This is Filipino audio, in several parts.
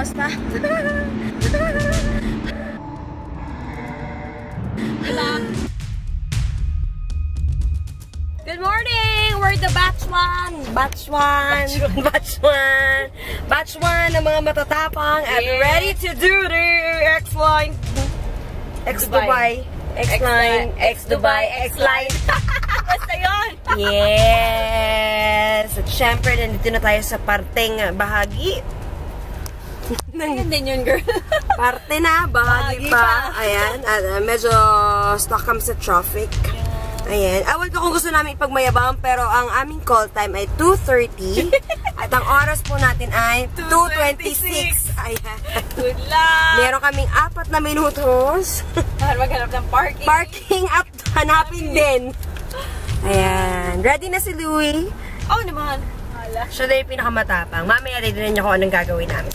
Costa. Good morning! We're the batch 1 ng mga matatapang at ready to do the X-Line. X-Dubai. X-Line. X-Dubai. X-Line. Basta yun! Yes! At syempre, nandito na tayo sa parteng bahagi. Ayan din yun, girl. Parte na, bahagi pa. Ayan, at medyo stuck kami sa traffic. Ayan. Awal ko kung gusto namin ipagmayabang, pero ang aming call time ay 2:30 at ang oras po natin ay 2:26. Ayan. Good luck! Meron kaming 4 na minutos. Para maghanap ng parking. Parking at hanapin din. Ayan. Ready na si Louie? Oh, naman. Hala. Siya na yung pinakamatapang. Mamaya rin niya kung anong gagawin namin.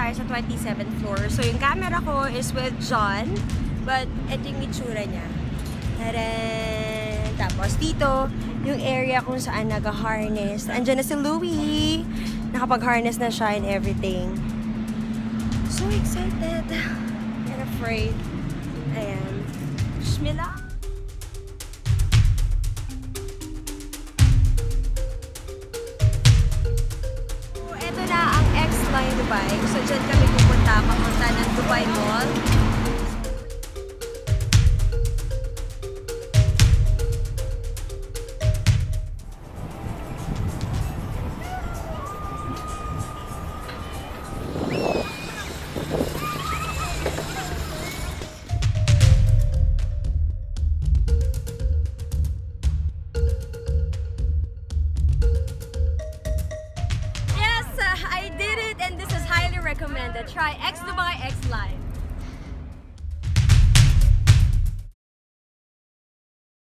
Sa 27th floor. So, yung camera ko is with John. But, ito yung itsura niya. Taran! Tapos, dito, yung area kung saan nag-harness. Andiyan na si Louie. Nakapag-harness na siya and everything. So excited. And afraid. Ayan. Shmila! X-Line Dubai. So, dyan kami pupunta papunta ng Dubai Mall. Recommended. Try X Dubai X Line.